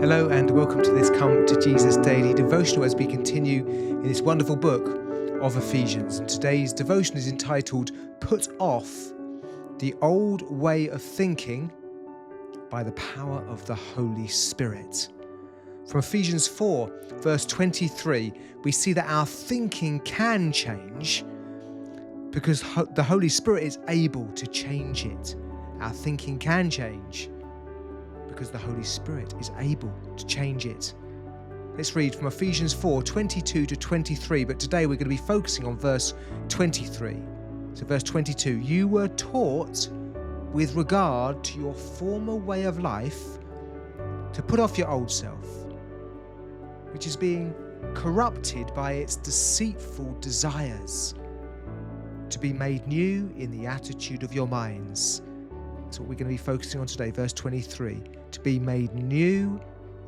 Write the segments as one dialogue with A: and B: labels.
A: Hello and welcome to this Come to Jesus Daily Devotional as we continue in this wonderful book of Ephesians. And today's devotion is entitled Put Off the Old Way of Thinking by the Power of the Holy Spirit. From Ephesians 4 verse 23, we see that our thinking can change because the Holy Spirit is able to change it. Our thinking can change because the Holy Spirit is able to change it. Let's read from Ephesians 4, 22 to 23, but today we're going to be focusing on verse 23. So verse 22, you were taught with regard to your former way of life to put off your old self, which is being corrupted by its deceitful desires, to be made new in the attitude of your minds. That's what we're going to be focusing on today, verse 23. To be made new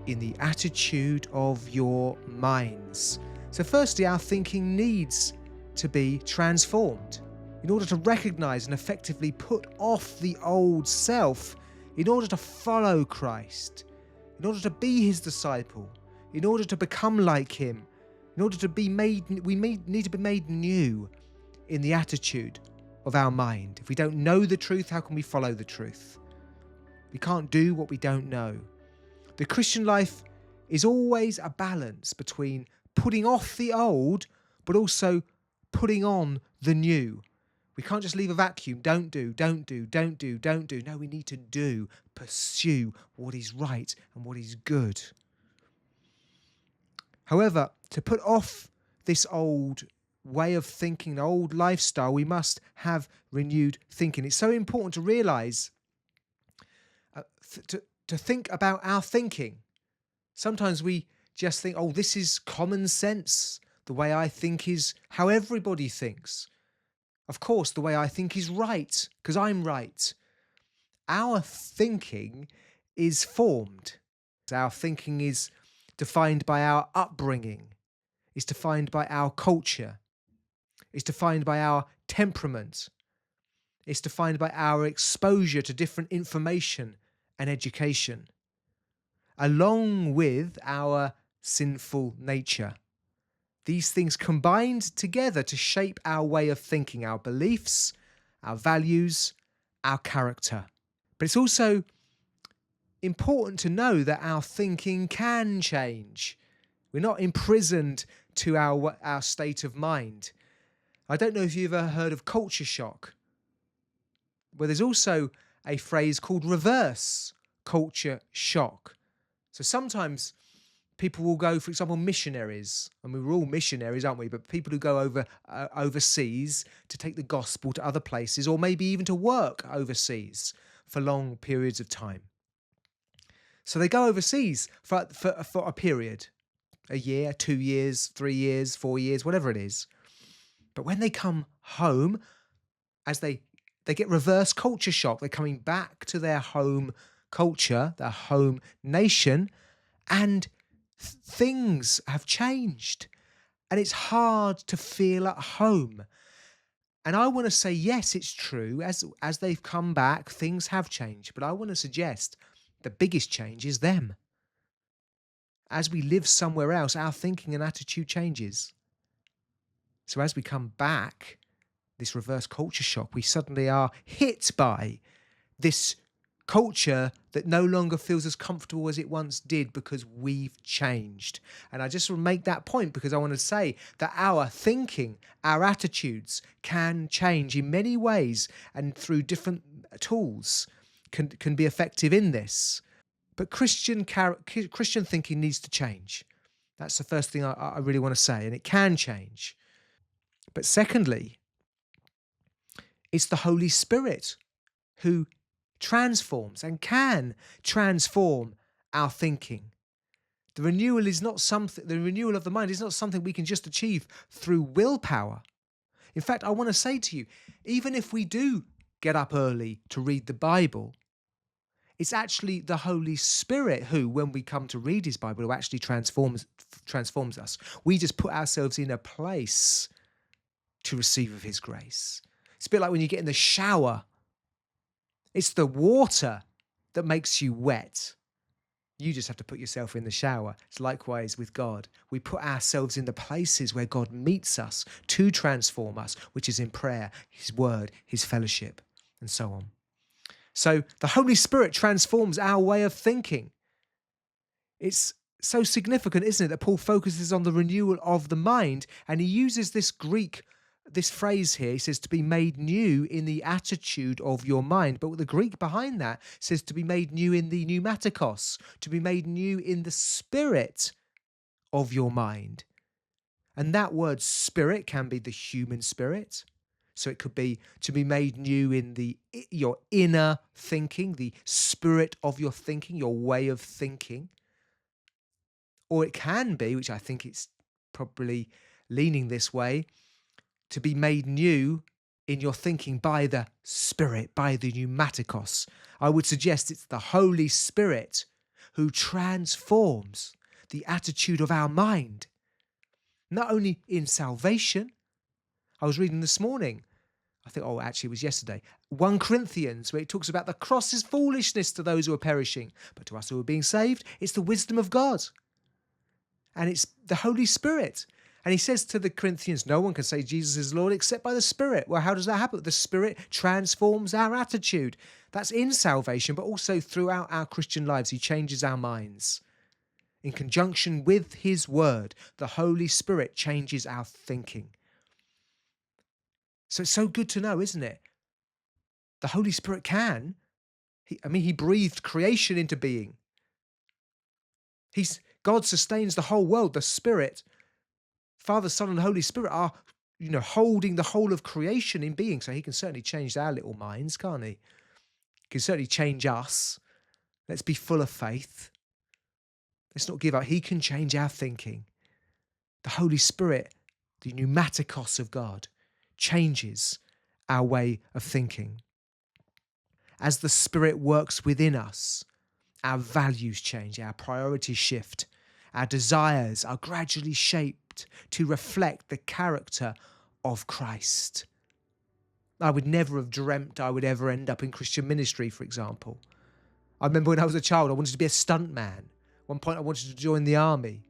A: in the attitude of your minds. So firstly, our thinking needs to be transformed in order to recognize and effectively put off the old self, in order to follow Christ, in order to be his disciple, in order to become like him, in order to be made, need to be made new in the attitude of our mind. If we don't know the truth, how can we follow the truth? We can't do what we don't know. The Christian life is always a balance between putting off the old, but also putting on the new. We can't just leave a vacuum. Don't do. No, we need to do, pursue what is right and what is good. However, to put off this old way of thinking, the old lifestyle, we must have renewed thinking. It's so important to realize, to think about our thinking. Sometimes we just think, oh, this is common sense. The way I think is how everybody thinks. Of course, the way I think is right, because I'm right. Our thinking is formed. Our thinking is defined by our upbringing. It's defined by our culture. It's defined by our temperament. It's defined by our exposure to different information and education, along with our sinful nature. These things combined together to shape our way of thinking, our beliefs, our values, our character. But it's also important to know that our thinking can change. We're not imprisoned to our state of mind. I don't know if you've ever heard of culture shock, where there's also a phrase called reverse culture shock. So sometimes people will go, for example, missionaries, and we're all missionaries, aren't we? But people who go overseas to take the gospel to other places, or maybe even to work overseas for long periods of time. So they go overseas for a period, a year, 2 years, 3 years, 4 years, whatever it is. But when they come home, as they get reverse culture shock, they're coming back to their home culture, their home nation, and things have changed. And it's hard to feel at home. And I want to say, yes, it's true. As they've come back, things have changed. But I want to suggest the biggest change is them. As we live somewhere else, our thinking and attitude changes. So as we come back, this reverse culture shock, we suddenly are hit by this culture that no longer feels as comfortable as it once did because we've changed. And I just want to make that point because I want to say that our thinking, our attitudes can change in many ways and through different tools can be effective in this. But Christian thinking needs to change. That's the first thing I really want to say, and it can change. But secondly, it's the Holy Spirit who transforms and can transform our thinking. The renewal of the mind is not something we can just achieve through willpower. In fact, I want to say to you, even if we do get up early to read the Bible, it's actually the Holy Spirit who, when we come to read his Bible, who actually transforms us. We just put ourselves in a place to receive of his grace. It's a bit like when you get in the shower. It's the water that makes you wet. You just have to put yourself in the shower. It's likewise with God. We put ourselves in the places where God meets us to transform us, which is in prayer, his word, his fellowship, and so on. So the Holy Spirit transforms our way of thinking. It's so significant, isn't it, that Paul focuses on the renewal of the mind, and he uses this phrase here. He says to be made new in the attitude of your mind. But the Greek behind that says to be made new in the pneumatikos, to be made new in the spirit of your mind. And that word spirit can be the human spirit. So it could be to be made new in your inner thinking, the spirit of your thinking, your way of thinking. Or it can be, which I think it's probably leaning this way, to be made new in your thinking by the Spirit, by the pneumatikos. I would suggest it's the Holy Spirit who transforms the attitude of our mind. Not only in salvation. I was reading this morning, it was yesterday, 1 Corinthians, where it talks about the cross is foolishness to those who are perishing, but to us who are being saved, it's the wisdom of God. And it's the Holy Spirit. And he says to the Corinthians, no one can say Jesus is Lord except by the Spirit. Well, how does that happen? The Spirit transforms our attitude. That's in salvation, but also throughout our Christian lives. He changes our minds. In conjunction with his word, the Holy Spirit changes our thinking. So it's so good to know, isn't it? The Holy Spirit can. He breathed creation into being. God sustains the whole world. The Spirit, Father, Son, and Holy Spirit are, holding the whole of creation in being. So he can certainly change our little minds, can't he? He can certainly change us. Let's be full of faith. Let's not give up. He can change our thinking. The Holy Spirit, the pneumatikos of God, changes our way of thinking. As the Spirit works within us, our values change, our priorities shift, our desires are gradually shaped to reflect the character of Christ. I would never have dreamt I would ever end up in Christian ministry, for example. I remember when I was a child, I wanted to be a stuntman. At one point, I wanted to join the army.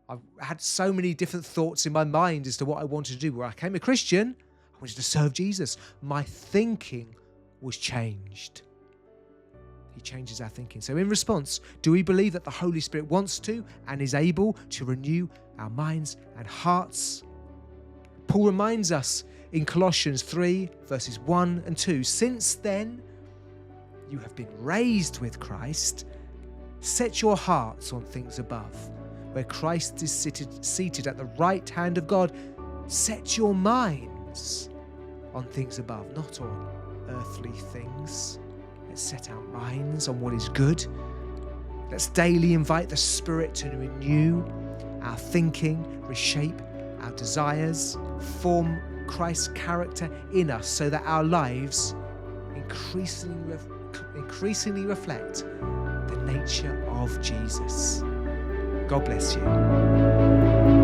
A: I had so many different thoughts in my mind as to what I wanted to do. When I became a Christian, I wanted to serve Jesus. My thinking was changed. He changes our thinking. So in response, do we believe that the Holy Spirit wants to and is able to renew our minds and hearts? Paul reminds us in Colossians 3, verses 1 and 2, since then you have been raised with Christ, set your hearts on things above, where Christ is seated at the right hand of God. Set your minds on things above, not on earthly things. Let's set our minds on what is good. Let's daily invite the Spirit to renew our thinking, reshape our desires, form Christ's character in us so that our lives increasingly reflect the nature of Jesus. God bless you.